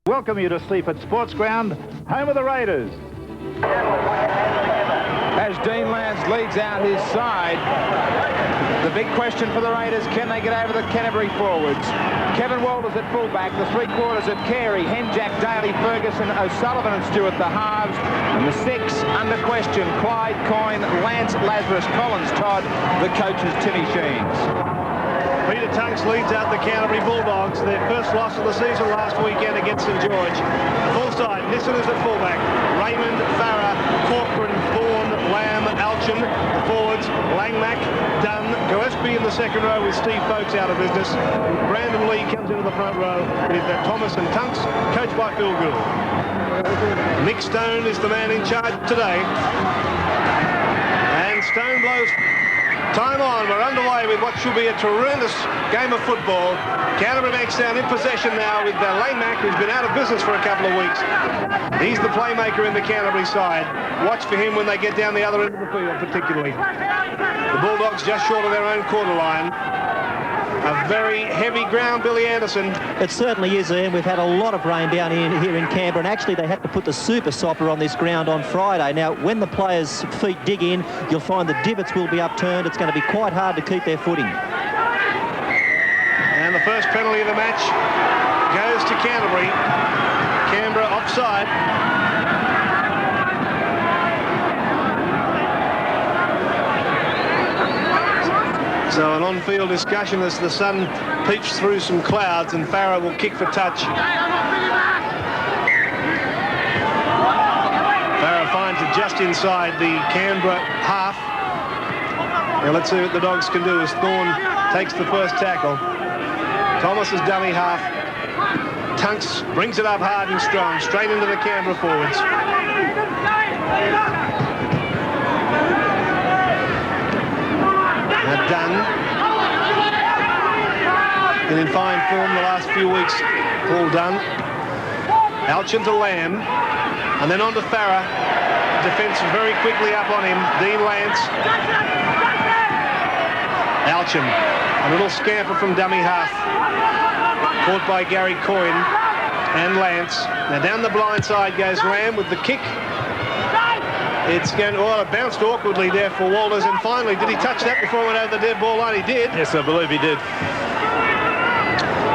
Welcome you to Sleaford Sports Ground, home of the Raiders. As Dean Lance leads out his side, the big question for the Raiders, can they get over the Canterbury forwards? Kevin Walters at fullback, the three-quarters at Carey, Henjack, Daly, Ferguson, O'Sullivan and Stewart the halves, and the six under question, Clyde, Coyne, Lance, Lazarus, Collins, Todd, the coaches Timmy Sheens. Peter Tunks leads out the Canterbury Bulldogs, their first loss of the season last weekend against St George. Full side, Nissen is at fullback, Raymond, Farah, Corcoran, Thorne, Lamb, Alchin. The forwards, Langmack, Dunn, Gillespie in the second row with Steve Folkes out of business. Brandon Lee comes into the front row with Thomas and Tunks, coached by Phil Gould. Mick Stone is the man in charge today. And Stone blows time on. We're underway with what should be a tremendous game of football. Canterbury Bankstown in possession now with Langmack, who's been out of business for a couple of weeks. He's the playmaker in the Canterbury side. Watch for him when they get down the other end of the field, particularly. The Bulldogs just short of their own quarter line. A very heavy ground, Billy Anderson. It certainly is, and we've had a lot of rain down here in Canberra, and actually they had to put the super sopper on this ground on Friday. Now, when the players' feet dig in, you'll find the divots will be upturned. It's going to be quite hard to keep their footing. And the first penalty of the match goes to Canterbury. Canberra offside. So an on-field discussion as the sun peeps through some clouds, and Farah will kick for touch. Farah finds it just inside the Canberra half. Now let's see what the Dogs can do as Thorne takes the first tackle. Thomas is dummy half. Tunks brings it up hard and strong, straight into the Canberra forwards. Dunn, been in fine form the last few weeks, Paul Dunn. Alchin to Lamb, and then on to Farah. Defence very quickly up on him. Dean Lance. Alchin, a little scamper from dummy half. Caught by Gary Coyne and Lance. Now down the blind side goes Lamb with the kick. It's going to, well, it bounced awkwardly there for Walters, and finally, did he touch that before he went over the dead ball line? He did. Yes, I believe he did.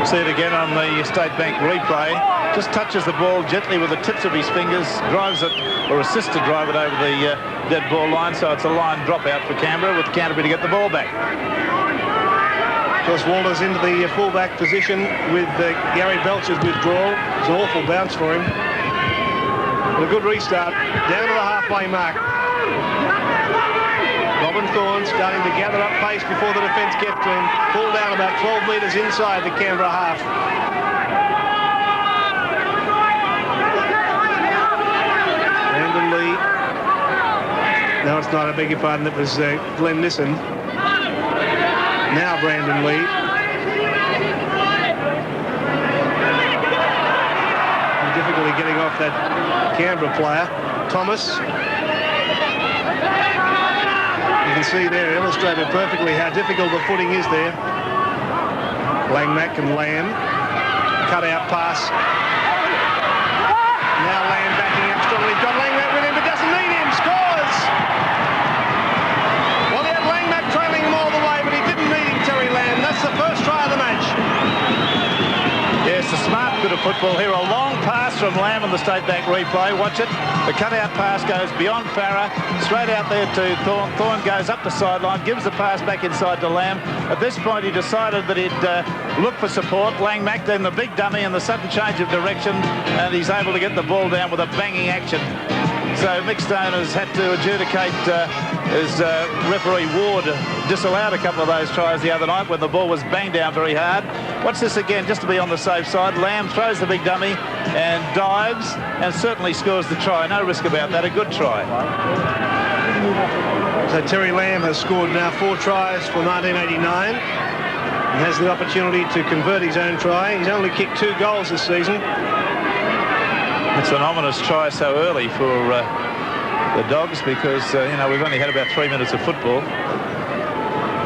See it again on the State Bank replay. Just touches the ball gently with the tips of his fingers, drives it, or assists to drive it over the dead ball line, so it's a line dropout for Canberra, with Canterbury to get the ball back. Of course, Walters into the fullback position with Gary Belcher's withdrawal. It's an awful bounce for him. A good restart, down to the halfway mark. Robin Thorne starting to gather up pace before the defence gets to him. Pulled down about 12 metres inside the Canberra half. Brandon Lee. No, it's not, I beg your pardon, it was Glenn Nissen. Now Brandon Lee. Difficulty getting off that Canberra player. Thomas. You can see there, illustrated perfectly how difficult the footing is there. Langmack and Lamb. Cut out pass. Now Lamb backing up strongly. Got Langmack with him, but doesn't need him. Scores! Well, he had Langmack trailing him all the way, but he didn't need him, Terry Lamb. That's the first try of the match. Yes, a smart bit of football here. A long pass from Lamb on the State Bank replay. Watch it. The cutout pass goes beyond Farah, straight out there to Thorne. Thorne goes up the sideline, gives the pass back inside to Lamb. At this point, he decided that he'd look for support. Langmack, then the big dummy, and the sudden change of direction, and he's able to get the ball down with a banging action. So Mick Stone has had to adjudicate as referee Ward disallowed a couple of those tries the other night when the ball was banged down very hard. Watch this again, just to be on the safe side. Lamb throws the big dummy and dives and certainly scores the try. No risk about that, a good try. So Terry Lamb has scored now 4 tries for 1989. He has the opportunity to convert his own try. He's only kicked 2 goals this season. It's an ominous try so early for the Dogs because, you know, we've only had about 3 minutes of football.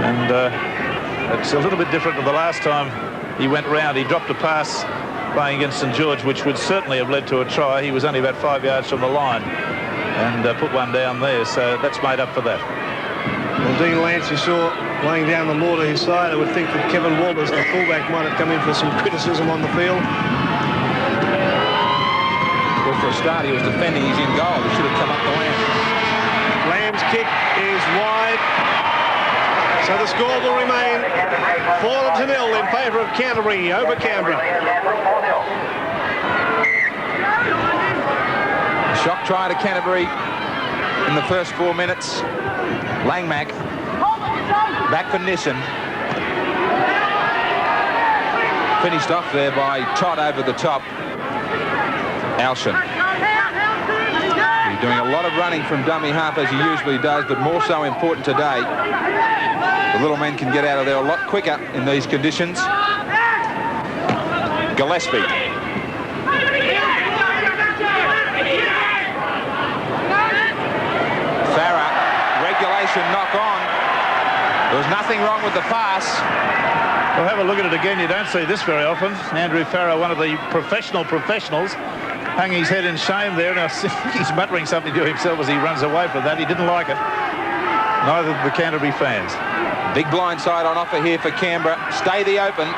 And it's a little bit different to the last time he went round. He dropped a pass playing against St George, which would certainly have led to a try. He was only about 5 yards from the line and put one down there, so that's made up for that. Well, Dean Lance, you saw laying down the law to his side. I would think that Kevin Walters, the fullback, might have come in for some criticism on the field. Well, for a start, he was defending. He's in goal. He should have come up the Lamb. Lamb's kick is wide. So the score will remain 4-0 in favour of Canterbury over Canberra. Shock try to Canterbury in the first 4 minutes. Langmack back for Nissen. Finished off there by Todd over the top. Alshan. He's doing a lot of running from dummy half as he usually does, but more so important today. The little men can get out of there a lot quicker in these conditions. Gillespie. Farah, regulation knock on. There was nothing wrong with the pass. Well, have a look at it again. You don't see this very often. Andrew Farah, one of the professionals, hanging his head in shame there. Now he's muttering something to himself as he runs away from that. He didn't like it. Neither did the Canterbury fans. Big blindside on offer here for Canberra. Stay the open.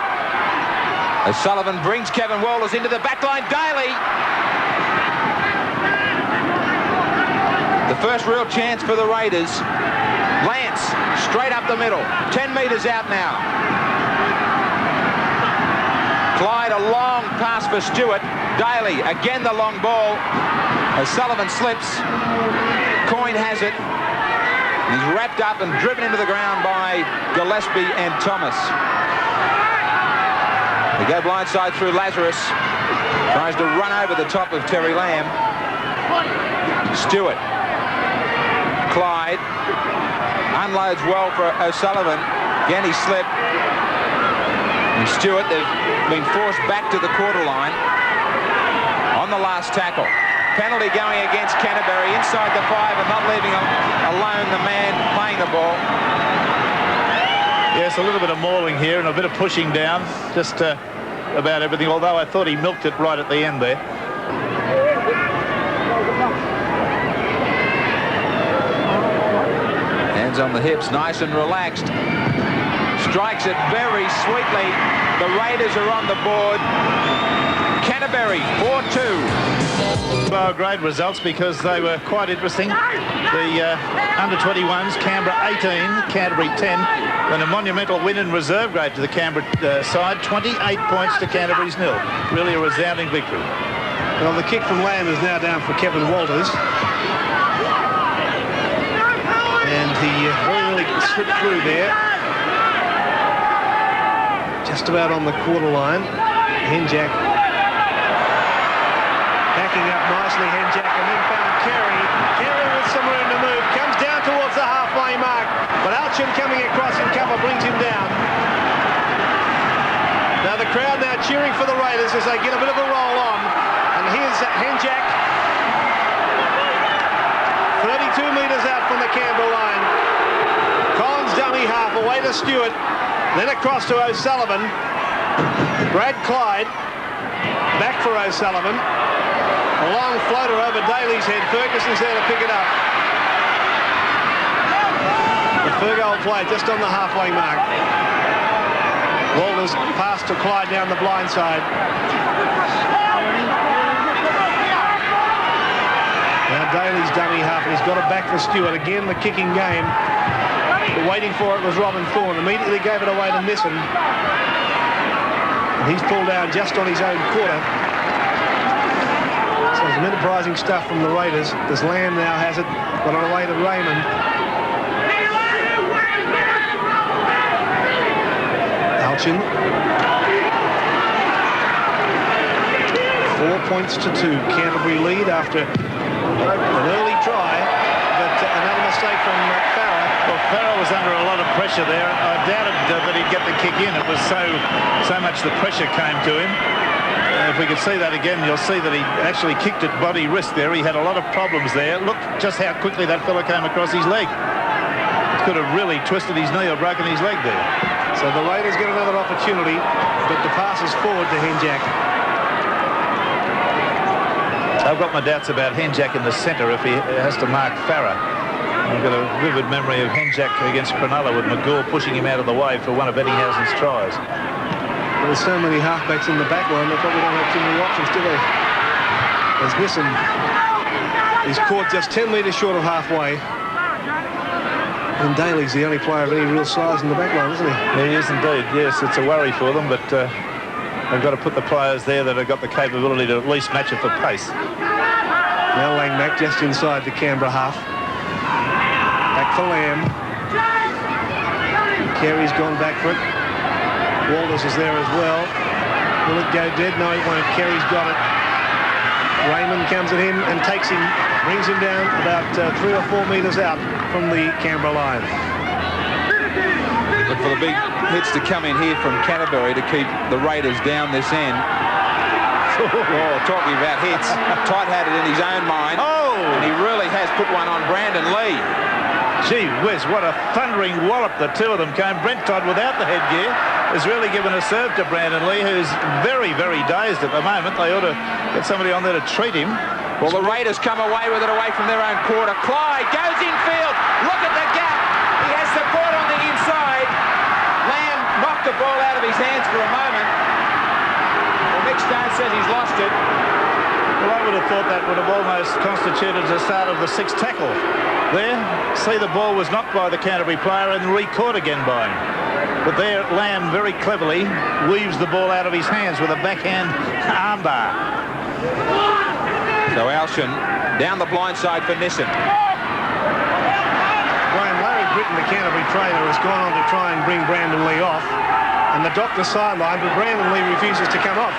As Sullivan brings Kevin Walters into the backline. Daly. The first real chance for the Raiders. Lance straight up the middle. 10 metres out now. Clyde, a long pass for Stewart. Daly, again the long ball. As Sullivan slips. Coyne has it. He's wrapped up and driven into the ground by Gillespie and Thomas. They go blindside through Lazarus. Tries to run over the top of Terry Lamb. Stewart. Clyde. Unloads well for O'Sullivan. Again he slipped. And Stewart, they've been forced back to the quarter line on the last tackle. Penalty going against Canterbury inside the 5 and not leaving alone the man playing the ball. Yes, a little bit of mauling here and a bit of pushing down, just about everything, although I thought he milked it right at the end there. Hands on the hips, nice and relaxed. Strikes it very sweetly. The Raiders are on the board. Canterbury 4-2. Great results because they were quite interesting. The under-21s, Canberra 18, Canterbury 10, and a monumental win in reserve grade to the Canberra side, 28 points to Canterbury's 0. Really a resounding victory. Well, the kick from Lamb is now down for Kevin Walters. And he really slipped through there. Just about on the quarter line. Henjack backing up nicely, Henjack, and then found Carey. Carey with some room to move, comes down towards the halfway mark, but Alchin coming across in cover brings him down. Now the crowd now cheering for the Raiders as they get a bit of a roll on, and here's Henjack, 32 metres out from the Canberra line. Collins dummy half away to Stewart, then across to O'Sullivan. Brad Clyde back for O'Sullivan. A long floater over Daly's head. Ferguson's there to pick it up. The Fergo play just on the halfway mark. Walters pass to Clyde down the blind side. Now Daly's dummy half, and he's got it back for Stewart. Again, the kicking game. But waiting for it was Robin Thorne. Immediately gave it away to Nissen. And he's pulled down just on his own quarter. So some enterprising stuff from the Raiders. As Lamb now has it, got it away to Raymond. Alchin. 4 points to 2. Canterbury lead after an early try, but another mistake from Farah. Well, Farah was under a lot of pressure there. I doubted that he'd get the kick in. It was so much the pressure came to him. If we could see that again, you'll see that he actually kicked at body wrist there. He had a lot of problems there. Look just how quickly that fella came across his leg. Could have really twisted his knee or broken his leg there. So the Raiders get another opportunity, but the pass is forward to Henjack. I've got my doubts about Henjack in the centre if he has to mark Farah. I've got a vivid memory of Henjack against Cronulla with McGaw pushing him out of the way for one of Ettinghausen's tries. Well, there's so many halfbacks in the back line, they probably don't have too many options, do they? There's Nissan. He's caught just 10 metres short of halfway. And Daly's the only player of any real size in the back line, isn't he? He is indeed, yes. It's a worry for them, but they've got to put the players there that have got the capability to at least match it for pace. Now Langmack just inside the Canberra half. Back for Lamb. Carey's gone back for it. Walters is there as well. Will it go dead? No, it won't. Carey's got it. Raymond comes at him and takes him, brings him down about 3 or 4 metres out from the Canberra line. Look for the big hits to come in here from Canterbury to keep the Raiders down this end. Oh, talking about hits. Tight-hatted in his own mind. Oh! And he really has put one on Brandon Lee. Gee whiz, what a thundering wallop the two of them came. Brent Todd, without the headgear, has really given a serve to Brandon Lee, who's very, very dazed at the moment. They ought to get somebody on there to treat him. Well, the Raiders come away with it away from their own quarter. Clyde goes infield. Look at the gap. He has support on the inside. Lamb knocked the ball out of his hands for a moment. Well, Mick Stone says he's lost it. Well, I would have thought that would have almost constituted the start of the sixth tackle. There, see, the ball was knocked by the Canterbury player and re-caught again by him. But there, Lamb very cleverly weaves the ball out of his hands with a backhand armbar. So Alshan down the blind side for Nissan. Graham, Larry Britton, the Canterbury trainer, has gone on to try and bring Brandon Lee off. And the doctor's sidelined, but Brandon Lee refuses to come off.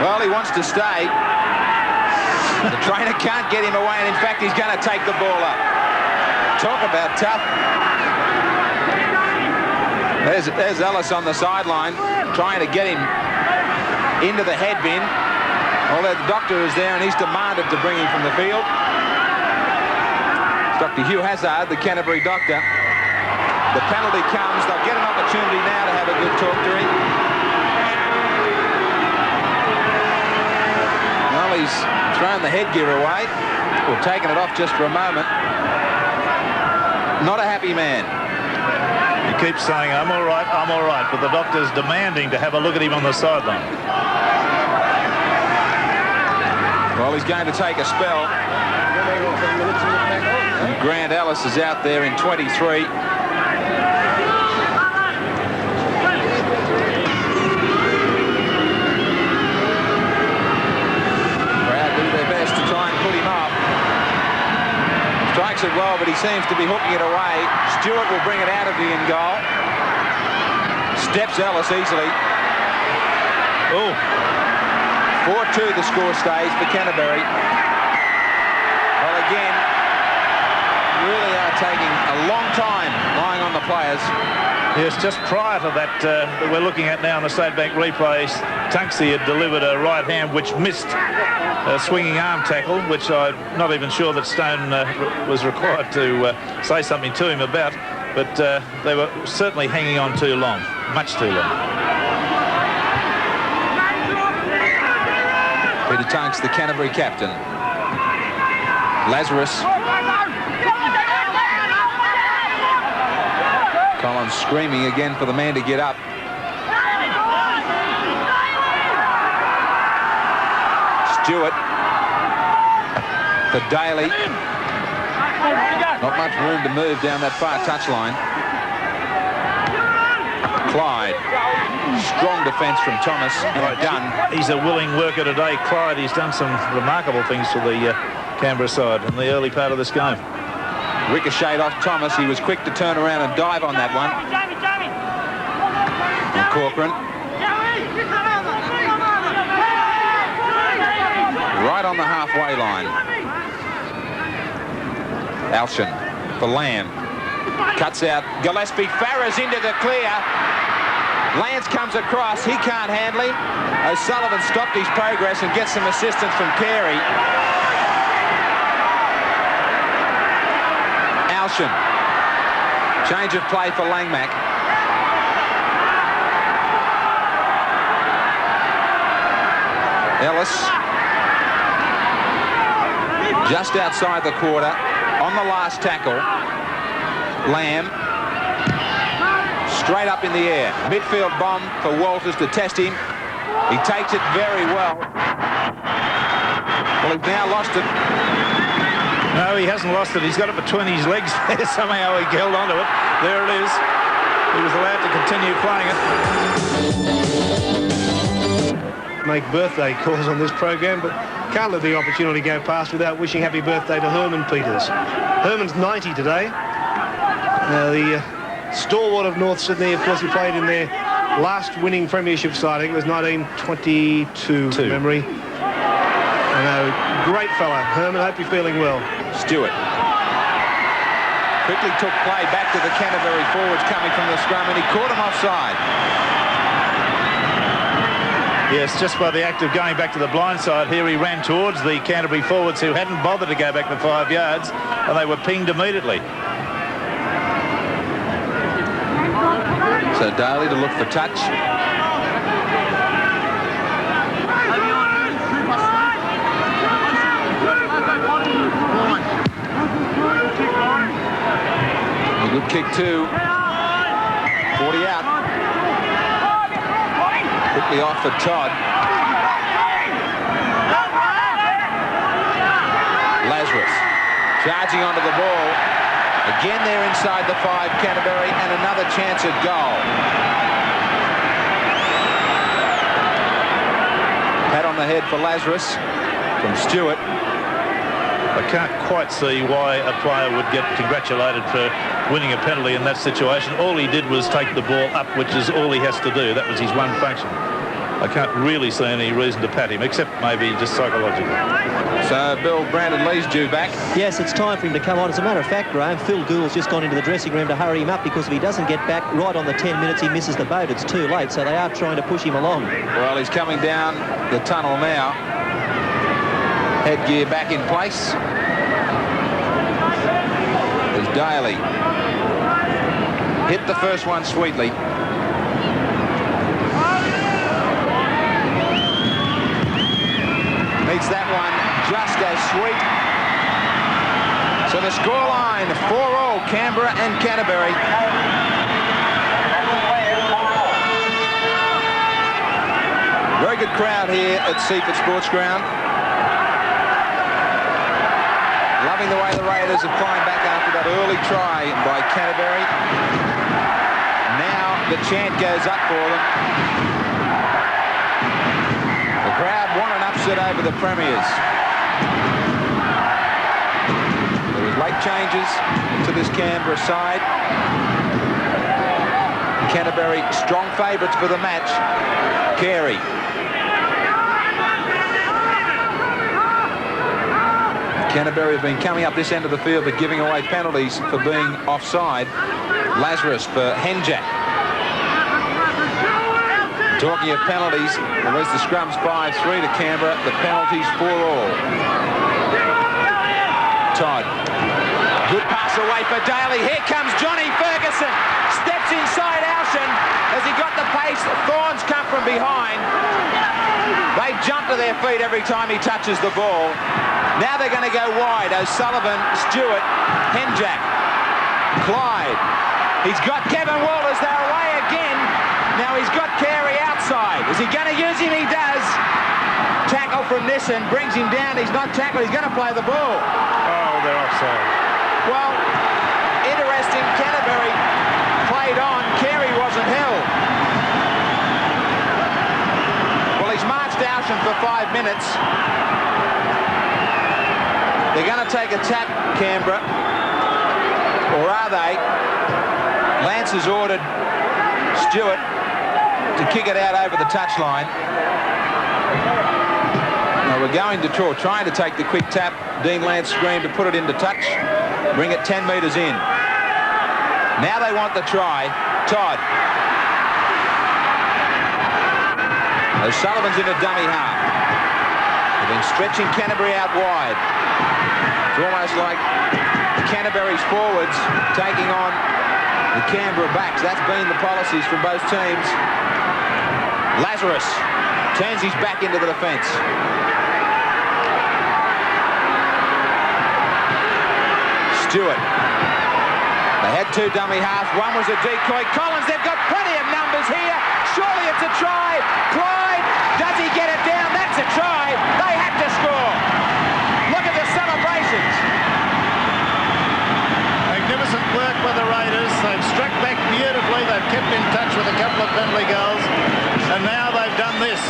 Well, he wants to stay. The trainer can't get him away, and in fact, he's going to take the ball up. Talk about tough. There's Ellis on the sideline, trying to get him into the head bin. Although the doctor is there, and he's demanded to bring him from the field. It's Dr. Hugh Hazard, the Canterbury doctor. The penalty comes. They'll get an opportunity now to have a good talk to him. Well, he's thrown the headgear away, or taken it off just for a moment. Not a happy man. He keeps saying, I'm all right, but the doctor's demanding to have a look at him on the sideline. Well, he's going to take a spell. And Grant Ellis is out there in 23. Strikes it well, but he seems to be hooking it away. Stewart will bring it out of the in goal. Steps Ellis easily. Oh, 4-2 the score stays for Canterbury. Well, again, really are taking a long time lying on the players. Yes, just prior to that, that we're looking at now in the State Bank replay, Tunksy had delivered a right hand which missed a swinging arm tackle, which I'm not even sure that Stone was required to say something to him about, but they were certainly hanging on too long, much too long. Peter Tunks, the Canterbury captain. Lazarus. Collins screaming again for the man to get up. Stewart for Daly. Not much room to move down that far touchline. Clyde. Strong defence from Thomas. And done. He's a willing worker today, Clyde. He's done some remarkable things for the Canberra side in the early part of this game. Ricocheted off Thomas. He was quick to turn around and dive on that one. And Corcoran. Right on the halfway line. Alshan for Lamb. Cuts out Gillespie. Farah's into the clear. Lance comes across. He can't handle him. O'Sullivan stopped his progress and gets some assistance from Carey. Alshan. Change of play for Langmack. Ellis. just outside the quarter on the last tackle. Lamb straight up in the air. Midfield bomb for Walters to test him. He takes it very well. Well, he's now lost it. No, he hasn't lost it. He's got it between his legs there. Somehow he held onto it. There it is. He was allowed to continue playing it. Make birthday calls on this program, but can't let the opportunity go past without wishing happy birthday to Herman Peters. Herman's 90 today. Now, the stalwart of North Sydney, of course, he played in their last winning premiership side. I think it was 1922 from memory. I know, great fella. Herman, hope you're feeling well. Stewart quickly took play back to the Canterbury forwards coming from the scrum, and he caught him offside. Yes, just by the act of going back to the blind side here, he ran towards the Canterbury forwards who hadn't bothered to go back the 5 yards, and they were pinged immediately. So Daly to look for touch. A good kick too. 40 out. Quickly off for Todd. Lazarus charging onto the ball. Again, they're inside the 5, Canterbury, and another chance at goal. Pat on the head for Lazarus from Stewart. I can't quite see why a player would get congratulated for winning a penalty in that situation. All he did was take the ball up, which is all he has to do. That was his one function. I can't really see any reason to pat him, except maybe just psychologically. So, Bill, Brandon Lee's due back. Yes, it's time for him to come on. As a matter of fact, Graham, Phil Gould's just gone into the dressing room to hurry him up, because if he doesn't get back right on the 10 minutes, he misses the boat. It's too late, so they are trying to push him along. Well, he's coming down the tunnel now. Headgear back in place. There's Daly. Hit the first one sweetly. Meets that one just as sweet. So the scoreline, 4-all, Canberra and Canterbury. Very good crowd here at Seaford Sports Ground. Loving the way the Raiders are flying back after that early try by Canterbury. Now the chant goes up for them. The crowd want an upset over the Premiers. There was late changes to this Canberra side. Canterbury strong favourites for the match. Carey. Canterbury have been coming up this end of the field but giving away penalties for being offside. Lazarus for Henjack. Talking of penalties, well, there's the scrums 5-3 to Canberra, the penalties 4-all. Todd. Good pass away for Daly. Here comes Johnny Ferguson. Steps inside Alshan. Has he got the pace? Thorns come from behind. They jump to their feet every time he touches the ball. Now they're going to go wide. O'Sullivan, Stewart, Henjack, Clyde. He's got Kevin Walters. They're away again. Now he's got Carey outside. Is he going to use him? He does. Tackle from Nissen. Brings him down. He's not tackled. He's going to play the ball. Oh, they're offside. Well, interesting. Canterbury played on. Carey wasn't held. Well, he's marched Alshan for 5 minutes. They're going to take a tap, Canberra. Or are they? Lance has ordered Stewart to kick it out over the touchline. Now we're going to trying to take the quick tap. Dean Lance screamed to put it into touch. Bring it 10 metres in. Now they want the try. Todd. O'Sullivan's in a dummy half. They've been stretching Canterbury out wide. It's almost like Canterbury's forwards taking on the Canberra backs. That's been the policies from both teams. Lazarus turns his back into the defence. Stewart. They had two dummy halves. One was a decoy. Collins, they've got plenty of numbers here. Surely it's a try. Clyde, does he get it down? That's a try. They had to score. Look at the celebrations. Magnificent work by the Raiders. They've struck back beautifully. They've kept in touch with a couple of penalty goals. And now they've done this.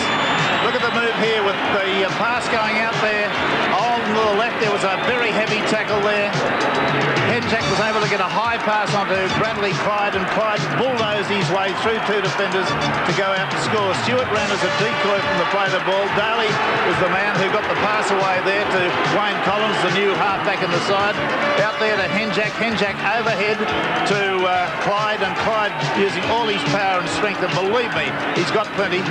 Look at the move here with the pass going out there. On the left, there was a very heavy tackle there. Henjack was able to get a high pass onto Bradley Clyde, and Clyde bulldozed his way through two defenders to go out and score. Stewart ran as a decoy from the play of the ball. Daly was the man who got the pass away there to Wayne Collins, the new halfback in the side. Out there to Henjack. Henjack overhead to Clyde, and Clyde using all his power and strength, and believe me, he's got plenty,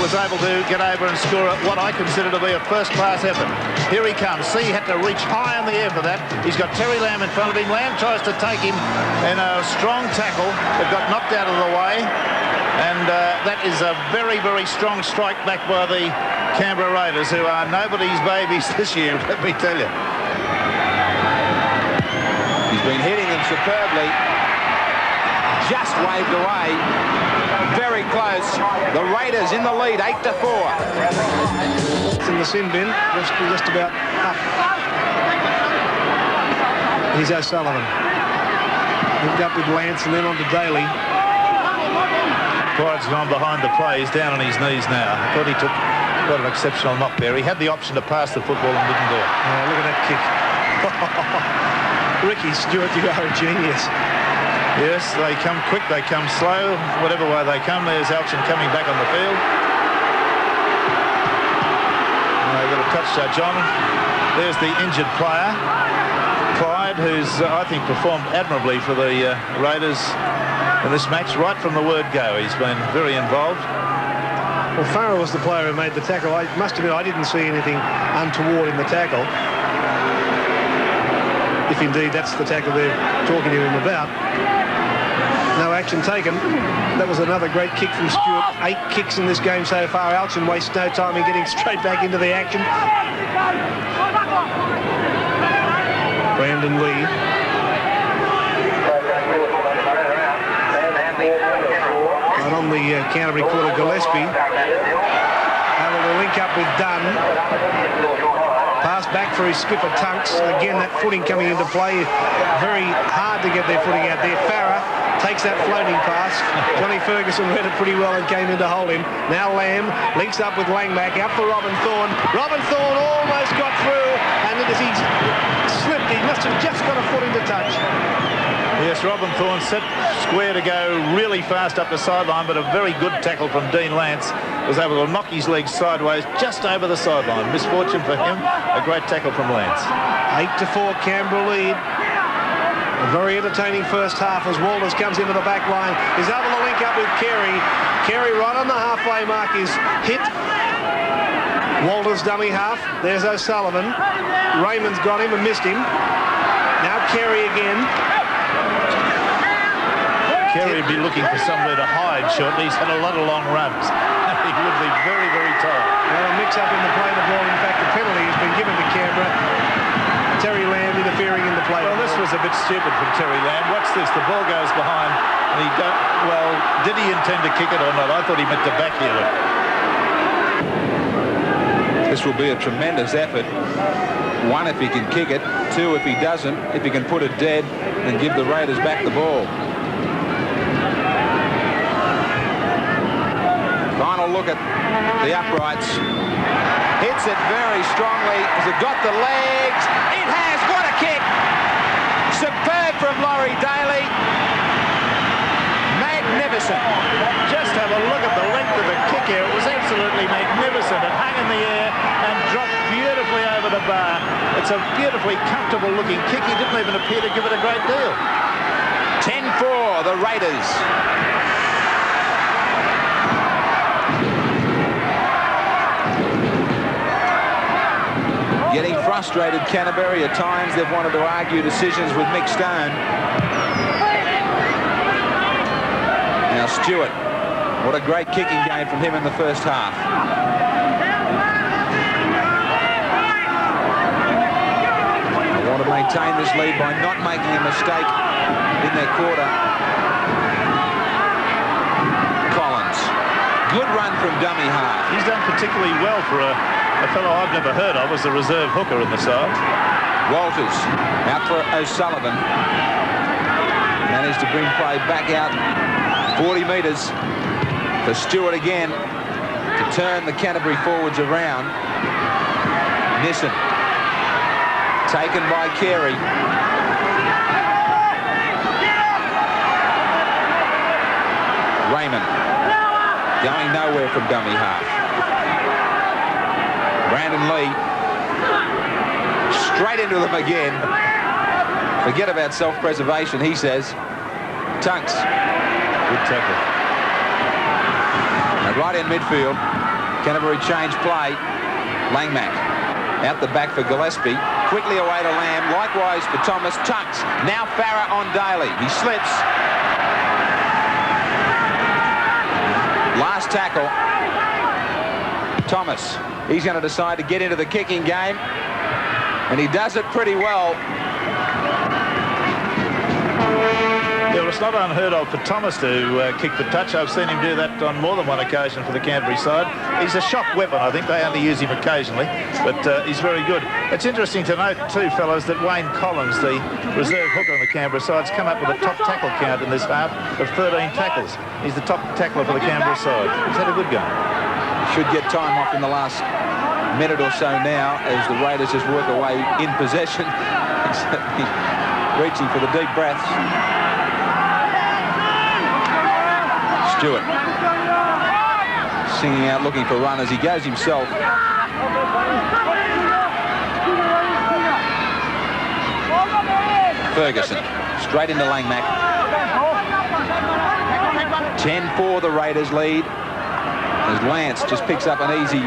was able to get over and score what I consider to be a first-class effort. Here he comes. See, he had to reach high in the air for that. He's got Terry Lamb in front of him. Lamb tries to take him in a strong tackle, but got knocked out of the way. And that is a very, very strong strike back by the Canberra Raiders, who are nobody's babies this year, let me tell you. He's been hitting them superbly. Just waved away. Very close. The Raiders in the lead, 8-4. It's in the sin bin, just about up. Here's O'Sullivan. Linked up with Lance and then on to Daly. Clyde's gone behind the play. He's down on his knees now. I thought he took quite an exceptional knock there. He had the option to pass the football and didn't do it. Look at that kick. Ricky Stewart, you are a genius. Yes, they come quick, they come slow, whatever way they come. There's Elchin coming back on the field. They've got a touch, John. There's the injured player, Clyde, who's, I think, performed admirably for the Raiders in this match, right from the word go. He's been very involved. Well, Farrell was the player who made the tackle. I must admit, I didn't see anything untoward in the tackle. If indeed that's the tackle they're talking to him about. No action taken. That was another great kick from Stewart. 8 kicks in this game so far. Elchin wastes no time in getting straight back into the action. Brandon Lee. Right on the Canterbury quarter, Gillespie. Able to link up with Dunn. Pass back for his skipper, Tunks. Again, that footing coming into play. Very hard to get their footing out there. Farah takes that floating pass. Johnny Ferguson read it pretty well and came in to hold him. Now Lamb links up with Langback. Out for Robin Thorne. Robin Thorne almost got through, and as he slipped, he must have just got a foot into touch. Yes, Robin Thorne set square to go really fast up the sideline, but a very good tackle from Dean Lance. Was able to knock his legs sideways just over the sideline. Misfortune for him. A great tackle from Lance. 8-4 Canberra lead. A very entertaining first half as Walters comes into the back line. He's able to link up with Carey. Carey right on the halfway mark is hit. Walters dummy half. There's O'Sullivan. Raymond's got him and missed him. Now Carey again. Carey would be looking for somewhere to hide shortly. He's had a lot of long runs. He would be very, very tired. Well, a mix-up in the play of the ball. In fact, the penalty has been given to Canberra. Terry Lamb interfering in the play. Well, this was a bit stupid from Terry Lamb. Watch this. The ball goes behind, and he don't. Well, did he intend to kick it or not? I thought he meant to backheel it. This will be a tremendous effort. 1, if he can kick it. 2, if he doesn't, if he can put it dead and give the Raiders back the ball. Final look at the uprights. Hits it very strongly. Has it got the legs? It has. What a kick. Superb from Laurie Daly. Magnificent. Just have a look at the length of the kick here. It was absolutely magnificent. It hung in the air and dropped beautifully over the bar. It's a beautifully comfortable looking kick. He didn't even appear to give it a great deal. 10-4, the Raiders. Getting frustrated, Canterbury. At times they've wanted to argue decisions with Mick Stone. Now Stewart. What a great kicking game from him in the first half. They want to maintain this lead by not making a mistake in their quarter. Collins. Good run from dummy half. He's done particularly well for a fellow I've never heard of as the reserve hooker in the side. Walters out for O'Sullivan. Managed to bring play back out 40 metres for Stewart again to turn the Canterbury forwards around. Nissen taken by Carey. Raymond going nowhere from dummy half. Brandon Lee straight into them again. Forget about self-preservation, he says. Tunks. Good tackle. And right in midfield, Canterbury change play. Langmack out the back for Gillespie. Quickly away to Lamb. Likewise for Thomas. Tunks. Now Farah on Daly. He slips. Last tackle. Thomas. He's going to decide to get into the kicking game. And he does it pretty well. Yeah, well, it's not unheard of for Thomas to kick the touch. I've seen him do that on more than one occasion for the Canterbury side. He's a shock weapon. I think they only use him occasionally, but he's very good. It's interesting to note, too, fellas, that Wayne Collins, the reserve hooker on the Canberra side, has come up with a top tackle count in this half of 13 tackles. He's the top tackler for the Canberra side. He's had a good game. Should get time off in the last minute or so now as the Raiders just work away in possession. Reaching for the deep breaths. Stewart singing out, looking for runners. He goes himself. Ferguson straight into Langmack. 10-4 the Raiders lead as Lance just picks up an easy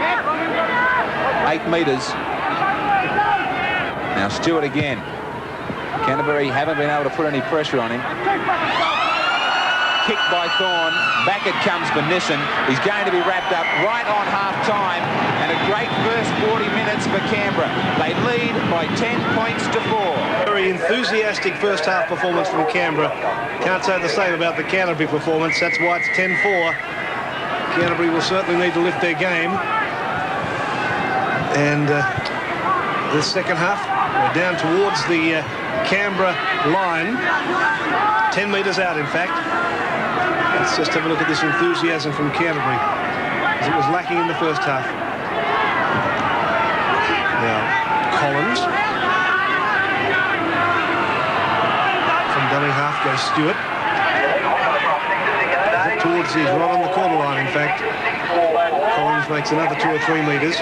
8 metres. Now Stewart again. Canterbury haven't been able to put any pressure on him. Kicked by Thorne. Back it comes for Nissen. He's going to be wrapped up right on half-time. And a great first 40 minutes for Canberra. They lead by 10 points to 4. Very enthusiastic first half performance from Canberra. Can't say the same about the Canterbury performance. That's why it's 10-4. Canterbury will certainly need to lift their game. And the second half, we're down towards the Canberra line. 10 metres out, in fact. Let's just have a look at this enthusiasm from Canterbury, as it was lacking in the first half. Now, Collins. From dummy half goes Stewart. Towards his right on the corner line, in fact. Collins makes another 2 or 3 metres.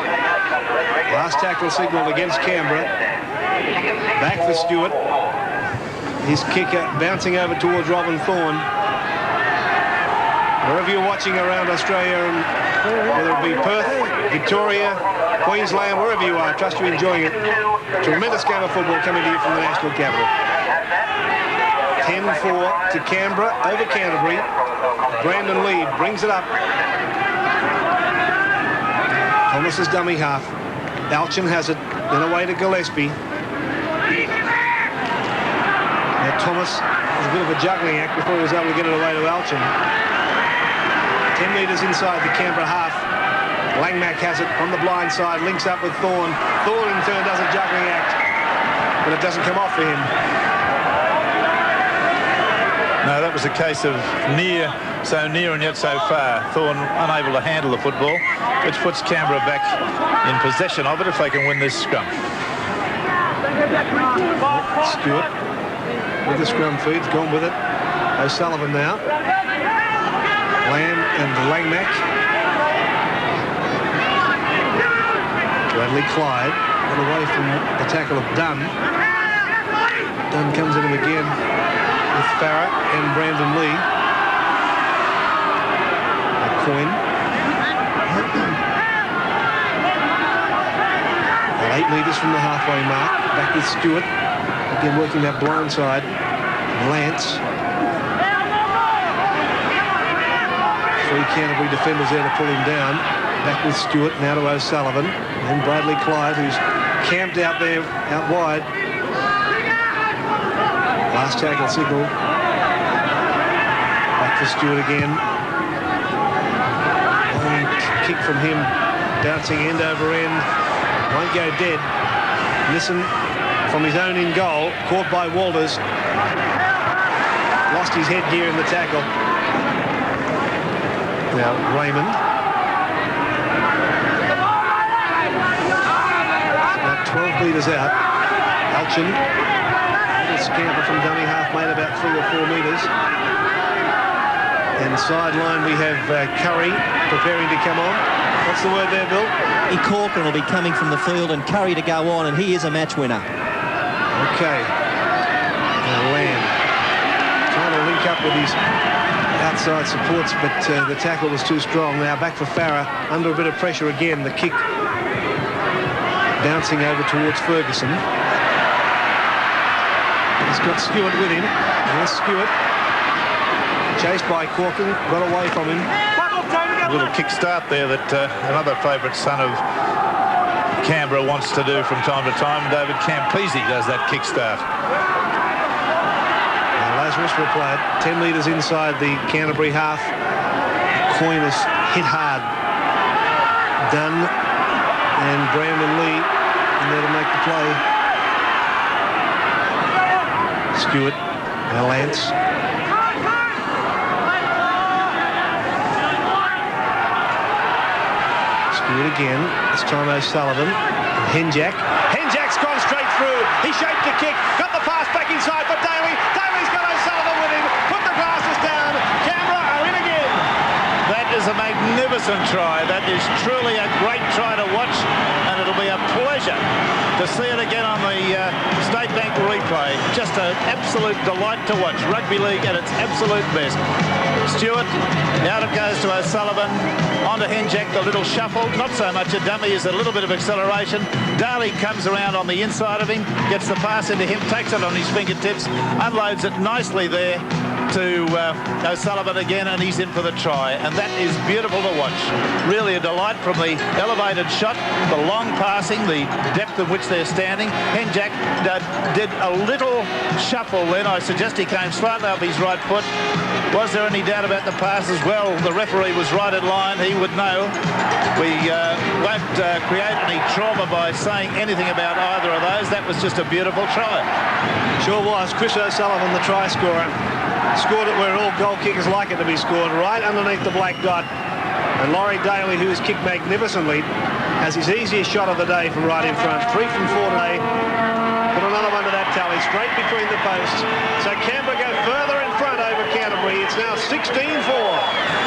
Last tackle signalled against Canberra. Back for Stewart. His kicker bouncing over towards Robin Thorne. Wherever you're watching around Australia, and whether it be Perth, Victoria, Queensland, wherever you are, I trust you're enjoying it. Tremendous game of football coming to you from the National Capital. 10-4 to Canberra over Canterbury. Brandon Lee brings it up. Thomas's dummy half. Alchin has it, then away to Gillespie. Now Thomas was a bit of a juggling act before he was able to get it away to Alchin. 10 metres inside the Canberra half. Langmack has it on the blind side, links up with Thorne. Thorne in turn does a juggling act, but it doesn't come off for him. No, that was a case of so near and yet so far. Thorne unable to handle the football, which puts Canberra back in possession of it if they can win this scrum. Stewart with the scrum feed, gone with it. O'Sullivan now. Lamb and Langmack. Bradley Clyde got away from the tackle of Dunn. Dunn comes in him again with Farah and Brandon Lee. Coin. At 8 metres from the halfway mark. Back with Stewart. Again working that blind side. Lance. 3 Canterbury defenders there to pull him down. Back with Stewart, now to O'Sullivan. Then Bradley Clyde, who's camped out there, out wide. Last tackle signal. Back for Stewart again. Long kick from him, bouncing end over end. Won't go dead. Nissen from his own in goal, caught by Walters. Lost his head here in the tackle. Now Raymond. About 12 metres out. Alchin. Little scamper from dummy half, made about 3 or 4 metres. And sideline we have Curry preparing to come on. What's the word there, Bill? Corcoran will be coming from the field and Curry to go on, and he is a match winner. Okay. Now Lamb trying to link up with his outside supports, but the tackle was too strong. Now back for Farah, under a bit of pressure again. The kick bouncing over towards Ferguson. He's got Stewart with him. There's Stewart. Chased by Corcoran, got away from him. A little kick start there that another favourite son of Canberra wants to do from time to time. David Campese does that kick start. Now Lazarus will play it 10 metres inside the Canterbury half. Coyne is hit hard. Dunn and Brandon Lee in there to make the play. Stewart. Now Lance. Stewart again. This time O'Sullivan. And Henjack. Henjack's gone straight through. He shaped the kick. Got the pass back inside for Daly. Daly's got O'Sullivan with him. Put the glasses down. Canberra are in again. That is a magnificent try. That is truly a great try to watch, and it'll be a pleasure to see it again on the State Bank replay. Just an absolute delight to watch. Rugby league at its absolute best. Stewart, out it goes to O'Sullivan. On to Henjack, the little shuffle. Not so much a dummy as a little bit of acceleration. Daly comes around on the inside of him, gets the pass into him, takes it on his fingertips, unloads it nicely there to O'Sullivan again, and he's in for the try. And that is beautiful to watch. Really a delight from the elevated shot, the long passing, the depth in which they're standing. Henjack did a little shuffle then. I suggest he came slightly up his right foot. Was there any doubt about the pass as well? The referee was right in line. He would know. We won't create any trauma by saying anything about either of those. That was just a beautiful try. Sure was. Chris O'Sullivan, the try scorer, scored it where all goal kickers like it to be scored, right underneath the black dot. And Laurie Daly, who has kicked magnificently, has his easiest shot of the day from right in front. 3 from 4 today. Put another one to that tally, straight between the posts. So Canberra go further in front over Canterbury. It's now 16-4.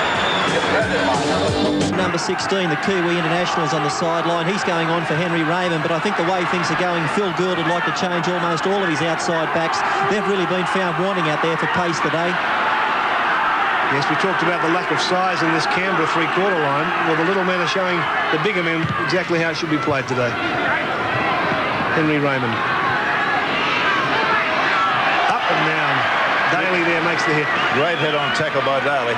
Number 16, the Kiwi international, is on the sideline. He's going on for Henry Raymond, but I think the way things are going, Phil Gould would like to change almost all of his outside backs. They've really been found wanting out there for pace today. Yes, we talked about the lack of size in this Canberra three-quarter line. Well, the little men are showing the bigger men exactly how it should be played today. Henry Raymond. Up and down. Daly there makes the hit. Great head-on tackle by Daly.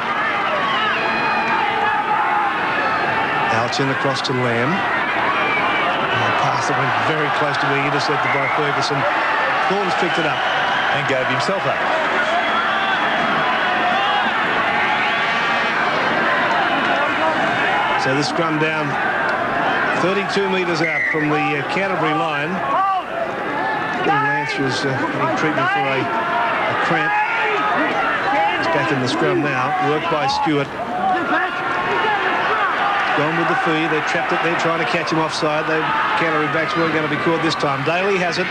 Alchin across to Lamb. A pass that went very close to being intercepted by Ferguson. Thorns picked it up. And gave himself up. So the scrum down 32 metres out from the Canterbury line. Lance was getting treatment for a cramp. He's back in the scrum now. Worked by Stewart. Gone with the fee. They trapped it. They're trying to catch him offside. The Canterbury backs weren't going to be caught this time. Daly has it.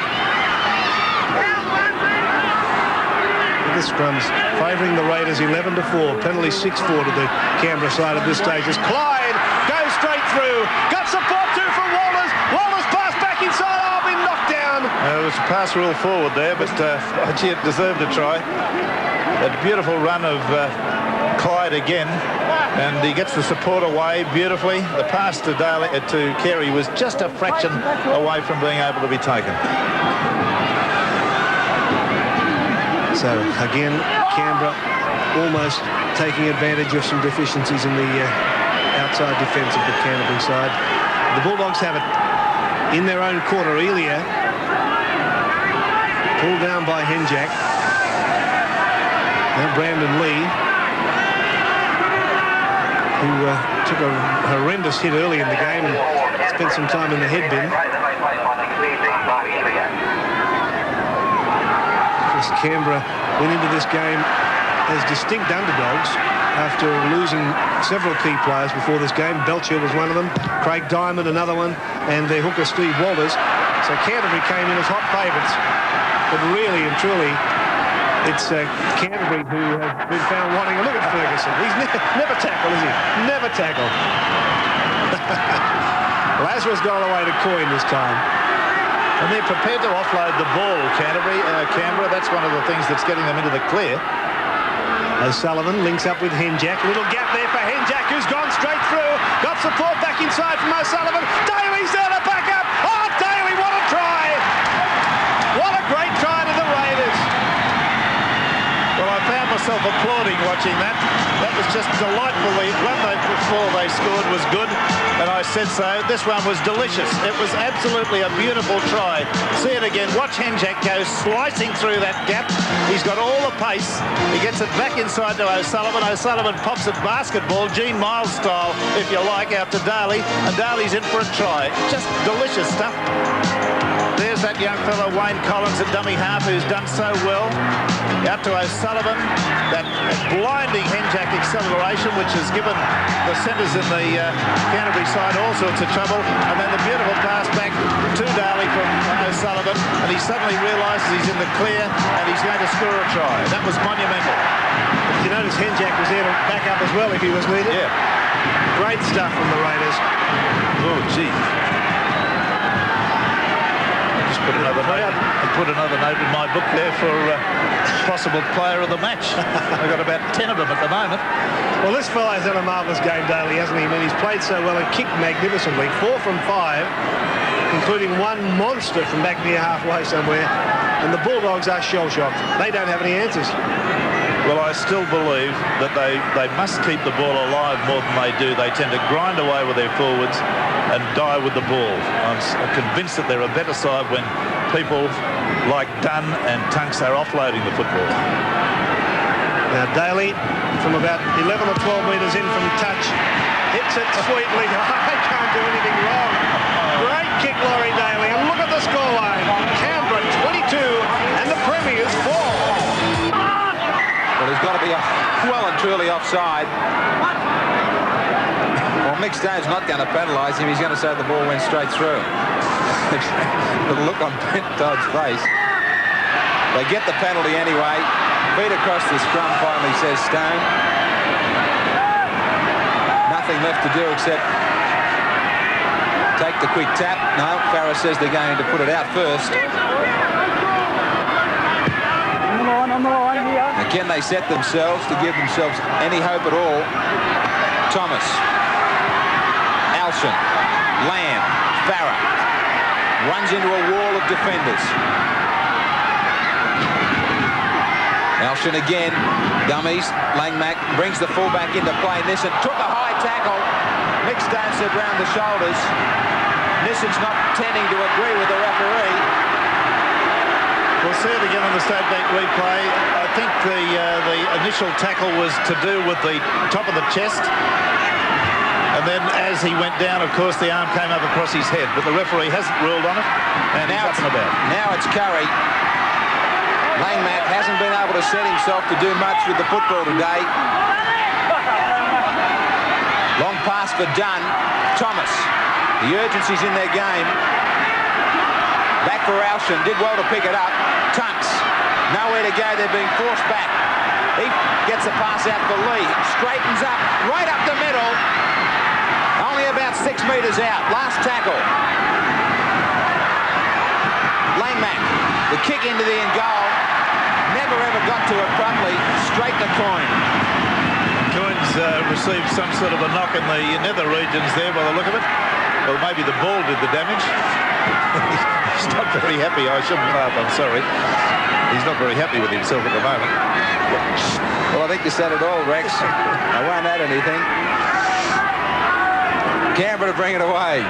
The scrums favouring the Raiders 11-4. Penalty 6-4 to the Canberra side at this stage. As Clyde goes straight through. Got support too from Walters. Walters pass back inside. Oh, been knocked down. It was pass rule forward there, but gee, it deserved a try. A beautiful run of Clyde again. And he gets the support away beautifully. The pass to Daly, to Carey was just a fraction away from being able to be taken. So again, Canberra almost taking advantage of some deficiencies in the outside defence of the Canterbury side. The Bulldogs have it in their own quarter. Elia pulled down by Henjack. Now Brandon Lee, who took a horrendous hit early in the game and spent some time in the head bin. Canberra went into this game as distinct underdogs after losing several key players before this game. Belcher was one of them, Craig Diamond another one, and their hooker Steve Walters. So Canterbury came in as hot favourites, but really and truly it's Canterbury who have been found wanting. Look at Ferguson, he's never tackled, is he? Never tackled. Lazarus got away to coin this time. And they're prepared to offload the ball, Canberra. That's one of the things that's getting them into the clear. O'Sullivan links up with Henjack. Little gap there for Henjack, who's gone straight through. Got support back inside from O'Sullivan. Daly's there to back up. Oh, Daly, what a try! What a great try to the Raiders. Well, I found myself applauding watching that. That was just delightful. The run before they scored was good, and I said so. This one was delicious. It was absolutely a beautiful try. See it again. Watch Henjack go slicing through that gap. He's got all the pace. He gets it back inside to O'Sullivan. O'Sullivan pops it basketball, Gene Miles style, if you like, out to Daly, and Daly's in for a try. Just delicious stuff. There's that young fellow, Wayne Collins, at dummy half, who's done so well. Out to O'Sullivan. That blinding Henjack acceleration, which has given the centres in the Canterbury side all sorts of trouble. And then the beautiful pass back to Daly from O'Sullivan. And he suddenly realises he's in the clear and he's going to score a try. That was monumental. You notice Henjack was there to back up as well if he was needed. Yeah. Great stuff from the Raiders. Oh, gee. Put another note in my book there for possible player of the match. I've got about 10 of them at the moment. Well, this fellow's had a marvellous game, Daly, hasn't he? I mean, he's played so well and kicked magnificently. 4 from 5, including one monster from back near halfway somewhere. And the Bulldogs are shell-shocked. They don't have any answers. Well, I still believe that they must keep the ball alive more than they do. They tend to grind away with their forwards and die with the ball. I'm convinced that they're a better side when people like Dunn and Tunks are offloading the football. Now Daly, from about 11 or 12 metres in from touch, hits it sweetly. I can't do anything wrong. Great kick, Laurie Daly, and look at the scoreline. Canberra 22 and the Premiers 4. Well, he's got to be well and truly offside. Well, Mick Stone's not going to penalise him. He's going to say the ball went straight through. The look on Brent Todd's face. They get the penalty anyway. Feet across the scrum, finally, says Stone. Nothing left to do except take the quick tap. No, Farah says they're going to put it out first. Now, can they set themselves to give themselves any hope at all? Thomas, Alston, Lamb, Farah runs into a wall of defenders. Alston again, dummies. Langmack brings the fullback into play. Nissen took a high tackle. Mick Stone said round the shoulders. Nissen's not tending to agree with the referee. We'll see it again on the State Bank replay. I think the initial tackle was to do with the top of the chest. And then as he went down, of course, the arm came up across his head. But the referee hasn't ruled on it. And now it's about. Now it's Curry. Langmack hasn't been able to set himself to do much with the football today. Long pass for Dunn. Thomas. The urgency's in their game. Back for Alston. Did well to pick it up. Tunks. Nowhere to go. They're being forced back. He gets a pass out for Lee. Straightens up. Right up the middle. Only about 6 metres out. Last tackle. Langmack. The kick into the end goal. Never ever got to it properly. Straight to Coyne. Coyne's received some sort of a knock in the nether regions there by the look of it. Well, maybe the ball did the damage. He's not very happy. I shouldn't laugh. I'm sorry. He's not very happy with himself at the moment. Well, I think you said it all, Rex. I won't add anything. Canberra to bring it away.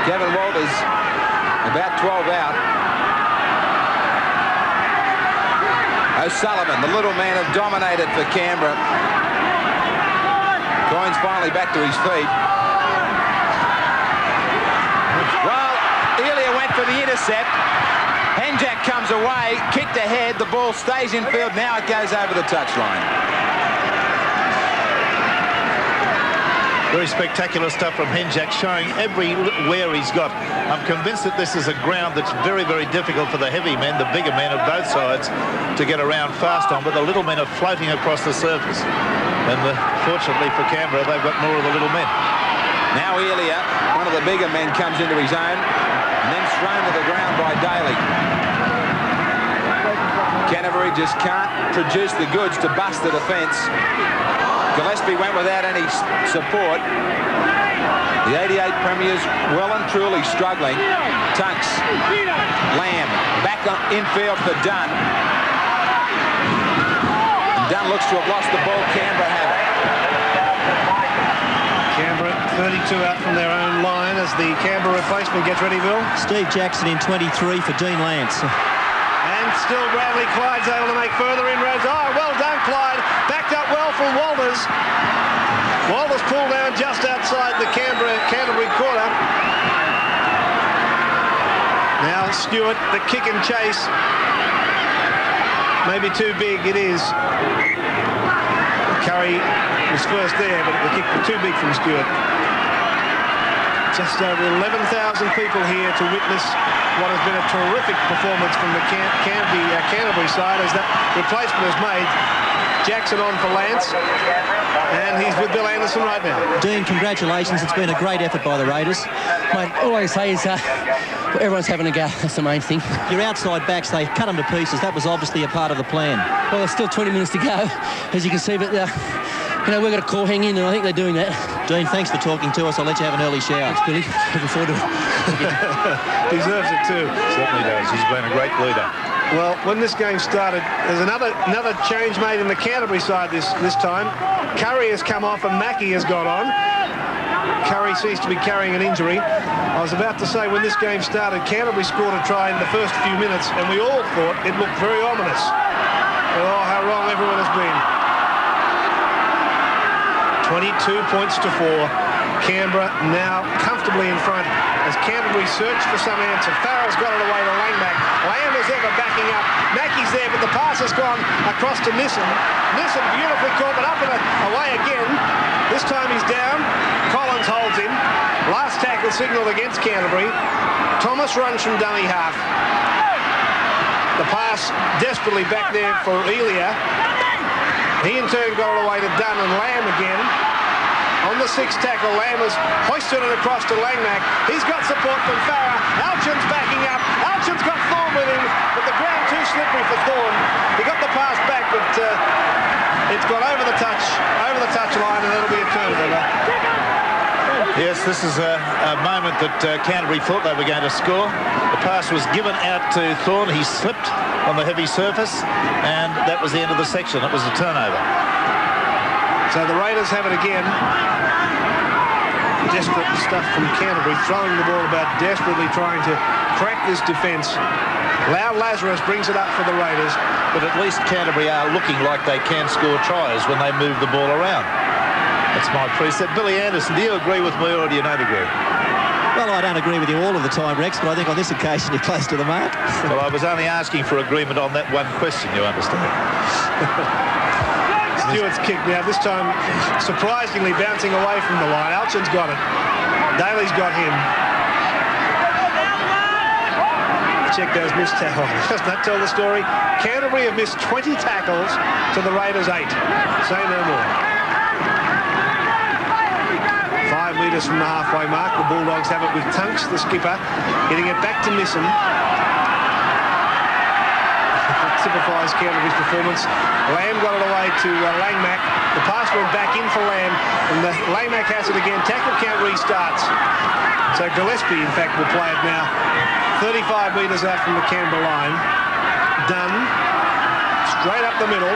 Kevin Walters about 12 out. O'Sullivan, the little man, have dominated for Canberra. Coyne's finally back to his feet. Well, Elia went for the intercept. Henjak comes away, kicked ahead. The ball stays in field. Now it goes over the touchline. Very spectacular stuff from Henjak, showing every wear he's got. I'm convinced that this is a ground that's very, very difficult for the heavy men, the bigger men of both sides, to get around fast on, but the little men are floating across the surface. And fortunately for Canberra, they've got more of the little men. Now Elia, one of the bigger men, comes into his own and then thrown to the ground by Daly. Canterbury just can't produce the goods to bust the defence. Gillespie went without any support. The 88 Premiers well and truly struggling. Tunks, Lamb, back on infield for Dunn. And Dunn looks to have lost the ball. Canberra have it. Canberra 32 out from their own line as the Canberra replacement gets ready, Bill. Steve Jackson in 23 for Dean Lance. And still Bradley Clyde's able to make further inroads. Oh, well done, Clyde. Backed up well from Walters. Walters pulled down just outside the Canterbury quarter. Now Stewart, the kick and chase. Maybe too big, it is. Curry was first there, but the kick was too big from Stewart. Just over 11,000 people here to witness what has been a terrific performance from the Canterbury side as that replacement is made. Jackson on for Lance, and he's with Bill Anderson right now. Dean, congratulations. It's been a great effort by the Raiders. Mate, all I say is everyone's having a go. That's the main thing. Your outside backs, they cut them to pieces. That was obviously a part of the plan. Well, there's still 20 minutes to go, as you can see, but you know, we've got a call hang in, and I think they're doing that. Dean, thanks for talking to us. I'll let you have an early shower. Thanks, Billy. Looking forward to it. Deserves it too. Certainly does. He's been a great leader. Well, when this game started, there's another change made in the Canterbury side this time. Curry has come off and Mackie has got on. Curry seems to be carrying an injury. I was about to say, when this game started, Canterbury scored a try in the first few minutes, and we all thought it looked very ominous. Oh, how wrong everyone has been. 22 points to 4. Canberra now comfortably in front as Canterbury search for some answer. Farrell's got it away to Langmack. Lamb is ever backing up. Mackey's there, but the pass has gone across to Nissen. Nissen beautifully caught, but up and away again. This time he's down. Collins holds him. Last tackle signalled against Canterbury. Thomas runs from dummy half. The pass desperately back there for Elia. He in turn got it away to Dunn and Lamb again. On the sixth tackle, Lamb has hoisted it across to Langmack. He's got support from Farah. Alchin's backing up. Alchin's got Thorne with him, but the ground too slippery for Thorne. He got the pass back, but it's gone over the touch line, and it'll be a turnover. Yes, this is a moment that Canterbury thought they were going to score. The pass was given out to Thorne. He slipped on the heavy surface, and that was the end of the section. It was a turnover. So the Raiders have it again. Desperate stuff from Canterbury, throwing the ball about, desperately trying to crack this defence. Loud Lazarus brings it up for the Raiders. But at least Canterbury are looking like they can score tries when they move the ball around. That's my precept. Billy Anderson, do you agree with me or do you not agree? Well, I don't agree with you all of the time, Rex, but I think on this occasion you're close to the mark. Well, I was only asking for agreement on that one question, you understand. Stewart's kick now, this time surprisingly bouncing away from the line. Alchin's got it. Daly's got him. Check those missed tackles. Doesn't that tell the story? Canterbury have missed 20 tackles to the Raiders 8. Say no more. 5 metres from the halfway mark. The Bulldogs have it with Tunks, the skipper, getting it back to Nissen. Typifies Canterbury's performance. Lamb got it away to Langmack. The pass went back in for Lamb, and Langmack has it again. Tackle count restarts. So Gillespie, in fact, will play it now. 35 metres out from the Canberra line. Dunn, straight up the middle.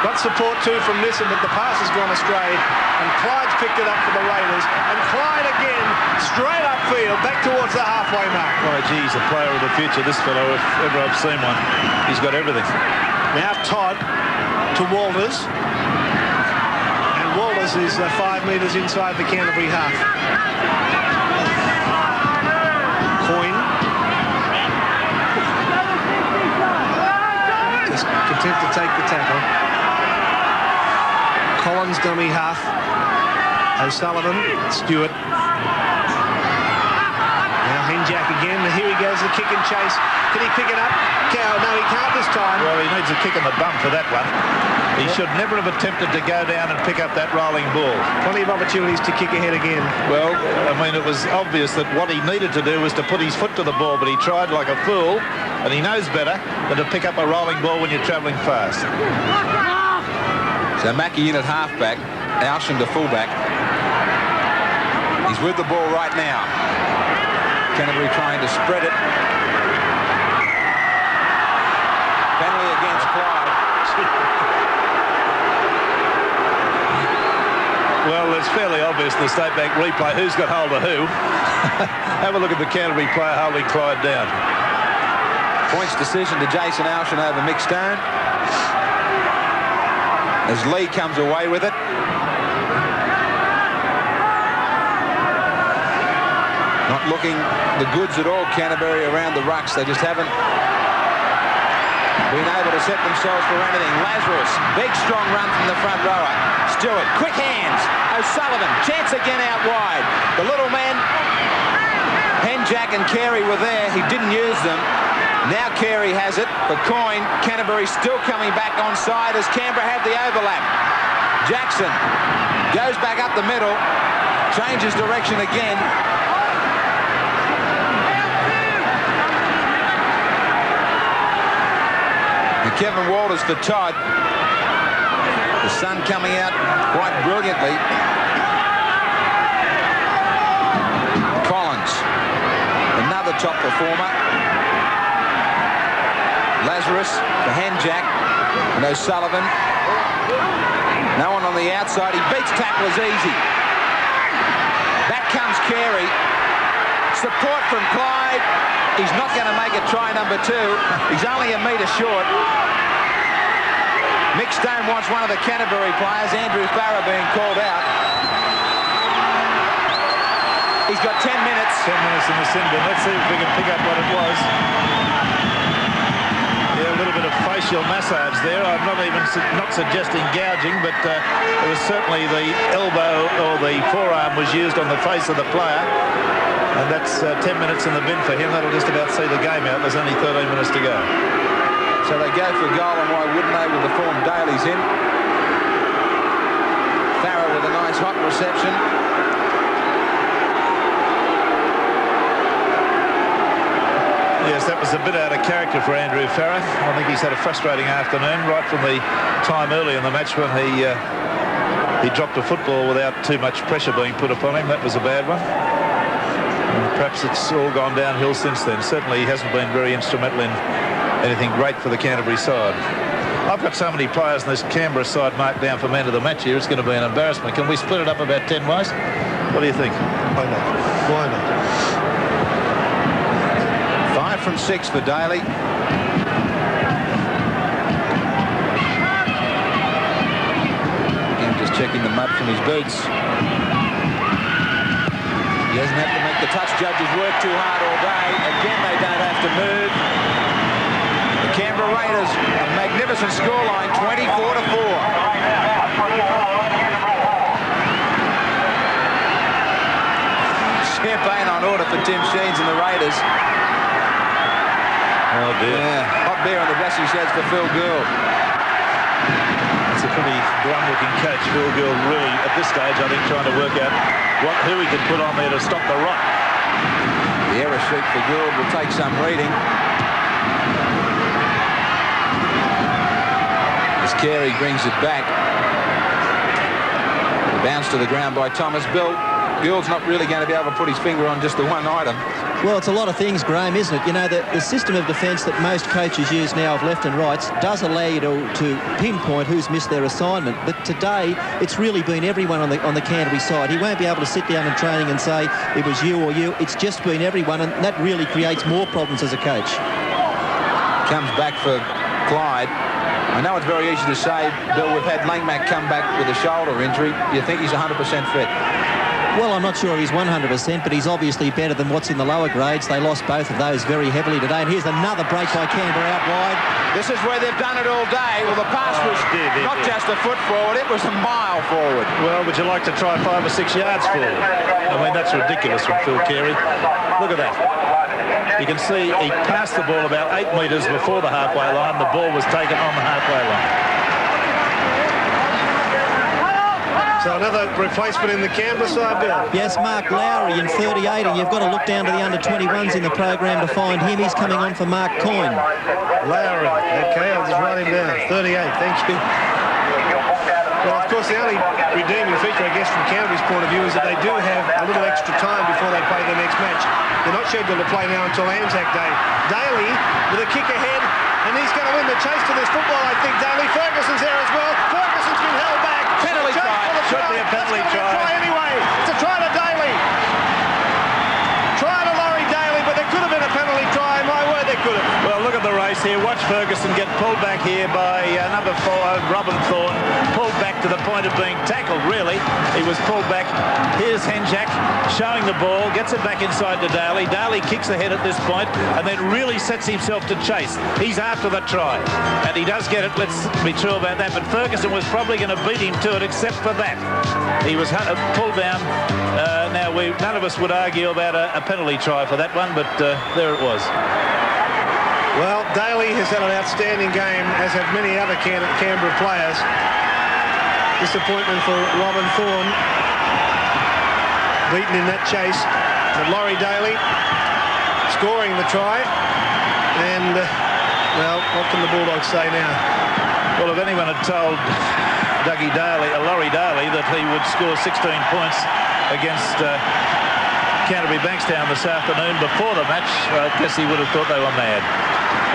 Got support too from Nissen, but the pass has gone astray. And Clyde's picked it up for the Raiders. And Clyde again, straight upfield, back towards the halfway mark. Oh, geez, a player of the future, this fellow, if ever I've seen one. He's got everything. Now Todd to Walters. And Walters is 5 metres inside the Canterbury half. Coyne. Just content to take the tackle. Collins dummy half. O'Sullivan, Stewart. Now Henjack again. Here he goes, the kick and chase. Can he pick it up? No, he can't this time. Well, he needs a kick in the bum for that one. He should never have attempted to go down and pick up that rolling ball. Plenty of opportunities to kick ahead again. Well, I mean, it was obvious that what he needed to do was to put his foot to the ball, but he tried like a fool, and he knows better than to pick up a rolling ball when you're travelling fast. So Mackie in at halfback, Alsham to fullback. He's with the ball right now. Canterbury trying to spread it. Penalty against Clyde. Well, it's fairly obvious in the State Bank replay who's got hold of who. Have a look at the Canterbury player holding Clyde down. Points decision to Jason Alsham over Mick Stone. As Lee comes away with it. Not looking the goods at all, Canterbury, around the rucks. They just haven't been able to set themselves for anything. Lazarus, big strong run from the front rower. Stewart, quick hands. O'Sullivan, chance again out wide. The little men, Henjack and Carey were there. He didn't use them. Now Carey has it for Coyne. Canterbury still coming back onside as Canberra have the overlap. Jackson goes back up the middle, changes direction again. And Kevin Walters for Todd. The sun coming out quite brilliantly. Collins, another top performer. Lazarus for Henjack and O'Sullivan. No one on the outside. He beats tacklers easy. Back comes Carey. Support from Clyde. He's not going to make it try number 2. He's only a metre short. Mick Stone wants one of the Canterbury players, Andrew Farrar, being called out. He's got 10 minutes. 10 minutes in the sin bin. Let's see if we can pick up what it was. Yeah, a little bit of facial massage there. I'm not suggesting gouging, but it was certainly the elbow or the forearm was used on the face of the player. And that's 10 minutes in the bin for him. That'll just about see the game out. There's only 13 minutes to go. So they go for goal, and why wouldn't they with the form Daly's in? Farrar with a nice hot reception. Yes, that was a bit out of character for Andrew Farrar. I think he's had a frustrating afternoon right from the time early in the match when he dropped a football without too much pressure being put upon him. That was a bad one. And perhaps it's all gone downhill since then. Certainly he hasn't been very instrumental in anything great for the Canterbury side. I've got so many players in this Canberra side marked down for man of the match here. It's going to be an embarrassment. Can we split it up about 10 ways? What do you think? Why not? Why not? 5 from 6 for Daly. Again, just checking the mud from his boots. He doesn't have to make the touch judges work too hard all day. Again, they don't have to move. The Canberra Raiders, a magnificent scoreline, 24-4. Champagne on order for Tim Sheens and the Raiders. Oh dear. Yeah, hot beer on the dressing sheds for Phil Gould. It's a pretty glum-looking coach, Phil Gould, really, at this stage, I think, trying to work out who he can put on there to stop the rot. The error sheet for Gould will take some reading. As Carey brings it back. Bounce to the ground by Thomas. Gould's not really going to be able to put his finger on just the one item. Well, it's a lot of things, Graham, isn't it? You know, the system of defence that most coaches use now of left and rights does allow you to pinpoint who's missed their assignment. But today, it's really been everyone on the Canterbury side. He won't be able to sit down in training and say it was you or you. It's just been everyone, and that really creates more problems as a coach. Comes back for Clyde. I know it's very easy to say, Bill, we've had Langmack come back with a shoulder injury. You think he's 100% fit? Well, I'm not sure he's 100%, but he's obviously better than what's in the lower grades. They lost both of those very heavily today. And here's another break by Canberra out wide. This is where they've done it all day. Well, the pass was not just a foot forward, it was a mile forward. Well, would you like to try 5 or 6 yards forward? I mean, that's ridiculous from Phil Carey. Look at that. You can see he passed the ball about 8 metres before the halfway line. The ball was taken on the halfway line. So another replacement in the Canberra side, Bill. Yes, Mark Lowry in 38, and you've got to look down to the under-21s in the program to find him. He's coming on for Mark Coyne. Lowry, okay, I'll just write him down. 38, thank you. Well, of course, the only redeeming feature, I guess, from Canterbury's point of view is that they do have a little extra time before they play their next match. They're not scheduled to play now until Anzac Day. Daly with a kick ahead, and he's going to win the chase to this football, I think. Daly, Ferguson's there as well. Ferguson's been held back. Penalty try. Should be a penalty try. Anyway, it's a try to Daly. Try to Laurie Daly, but there could have been a penalty try. My word, there could have. Well, look at the race here. Watch Ferguson get pulled back here by number 4, Robin Thorne. Pulled back to the point of being tackled, really. He was pulled back. Here's Henjak showing the ball, gets it back inside to Daly. Daly kicks ahead at this point and then really sets himself to chase. He's after the try, and he does get it. Let's be true about that. But Ferguson was probably going to beat him to it, except for that. He was pulled down. Now, none of us would argue about a penalty try for that one, but there it was. Well, Daly has had an outstanding game, as have many other Canberra players. Disappointment for Robin Thorne, beaten in that chase. But Laurie Daly scoring the try. And, well, what can the Bulldogs say now? Well, if anyone had told Laurie Daly that he would score 16 points against Canterbury Bankstown this afternoon before the match, I guess he would have thought they were mad.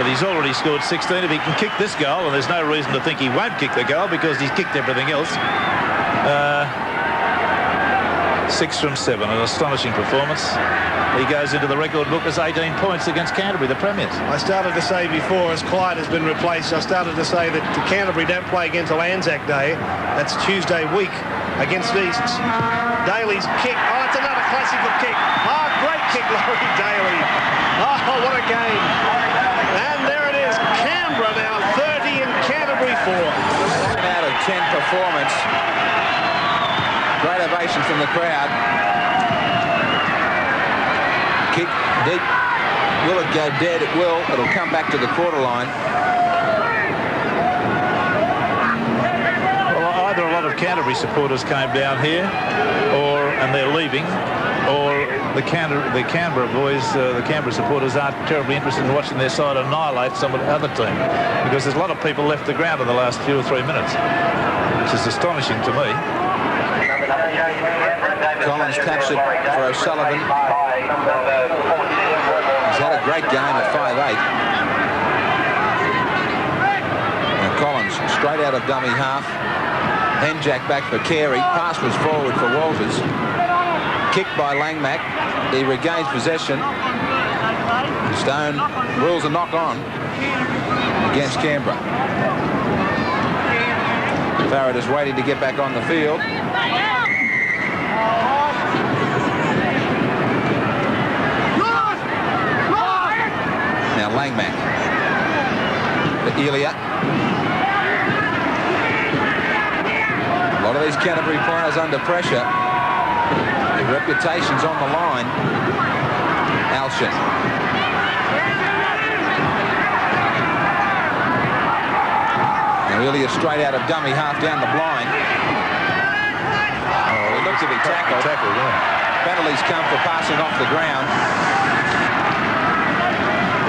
But he's already scored 16. If he can kick this goal, and there's no reason to think he won't kick the goal because he's kicked everything else. 6 from 7, an astonishing performance. He goes into the record book as 18 points against Canterbury, the premiers. I started to say before, as Clyde has been replaced, I started to say that Canterbury don't play again until Anzac Day. That's Tuesday week against Easts. Daly's kick. Oh, it's another classical kick. Oh, great kick, Laurie Daly. Oh, what a game. And there it is. Canberra now 30 and Canterbury 4. 7 out of 10 performance. Great ovation from the crowd. Kick deep. Will it go dead? It will. It'll come back to the quarter line. Well, either a lot of Canterbury supporters came down here, and they're leaving, or the Canberra boys, the Canberra supporters aren't terribly interested in watching their side annihilate some other team, because there's a lot of people left the ground in the last 2 or 3 minutes, which is astonishing to me. Collins taps it for O'Sullivan. He's had a great game at 5'8". Now Collins straight out of dummy half. Henjak back for Carey. Pass was forward for Walters. Kicked by Langmack. He regains possession. Stone rules a knock on against Canberra. Farrad is waiting to get back on the field. Now Langmack for Elia. A lot of these Canterbury players under pressure. Their reputation's on the line. Alshin. Now Elia straight out of dummy half down the blind. Oh, he looked to be tackled. Penalties come for passing off the ground.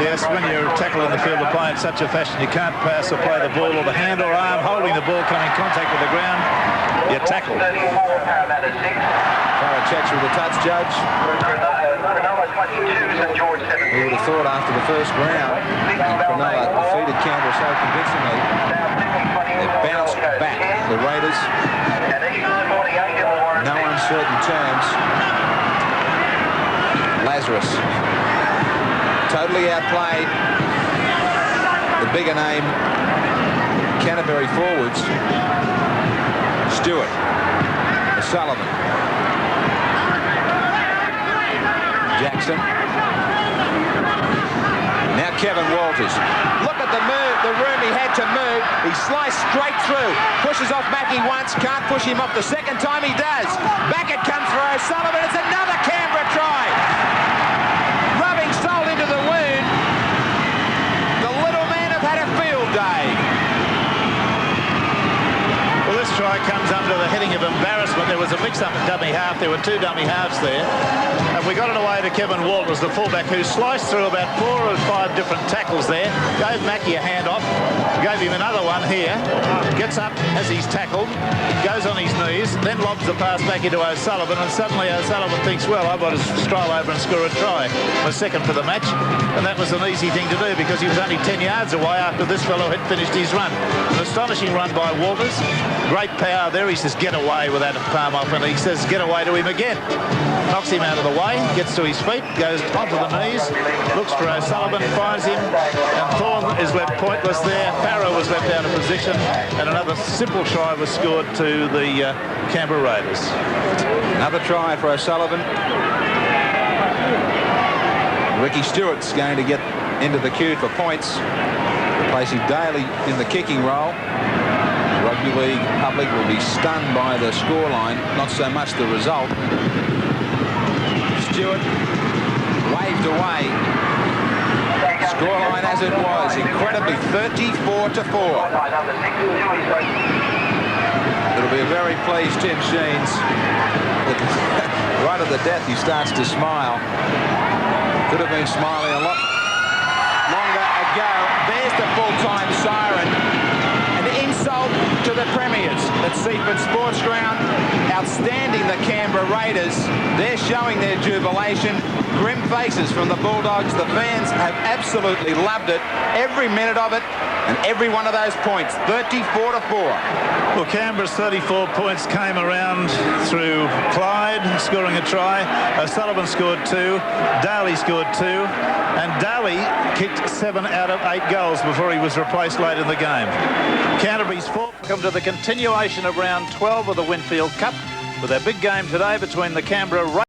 Yes, when you're tackling the field of play in such a fashion, you can't pass or play the ball, or the hand or arm holding the ball coming in contact with the ground, you're tackled. Farrad checks with the touch judge. Who would have thought after the first round, Cronulla defeated Canberra so convincingly. They bounced back, the Raiders. No uncertain terms. Lazarus. Totally outplayed the bigger name Canterbury forwards. Stewart. O'Sullivan. Jackson. Now Kevin Walters. Look at the move, the room he had to move. He sliced straight through. Pushes off Mackie once, can't push him off the second time he does. Back it comes for O'Sullivan. It's another Canberra try. Rubbing salt into the wound. The little man have had a field day. Well, this try comes under the heading of embarrassment. There was a mix-up at dummy half. There were two dummy halves there. And we got it away to Kevin Walters, the fullback, who sliced through about 4 or 5 different tackles there. Gave Mackie a hand-off. Gave him another one here. Gets up as he's tackled. Goes on his knees. Then lobs the pass back into O'Sullivan. And suddenly O'Sullivan thinks, well, I've got to stroll over and score a try. Was second for the match. And that was an easy thing to do because he was only 10 yards away after this fellow had finished his run. An astonishing run by Walters. Great power there. He says, get away without a palm off. And he says, get away to him again. Knocks him out of the way, gets to his feet, goes onto the knees, looks for O'Sullivan, finds him, and Thorne is left pointless there. Farrow was left out of position, and another simple try was scored to the Canberra Raiders. Another try for O'Sullivan. Ricky Stewart's going to get into the queue for points, replacing Daly in the kicking role. Rugby League public will be stunned by the scoreline, not so much the result. Stewart waved away. Scoreline as it was, incredibly 34-4. It'll be a very pleased Tim Sheens. Right at the death, he starts to smile. Could have been smiling a lot longer ago. There's the full-time siren. An insult to the premiers at Seaford Sports Ground. Outstanding, the Canberra Raiders. They're showing their jubilation. Grim faces from the Bulldogs. The fans have absolutely loved it. Every minute of it and every one of those points. 34-4. Well, Canberra's 34 points came around through Clyde scoring a try. O'Sullivan scored 2. Daly scored 2. And Daly kicked 7 out of 8 goals before he was replaced late in the game. Canterbury's fourth come to the continuation of round 12 of the Winfield Cup with their big game today between the Canberra Raiders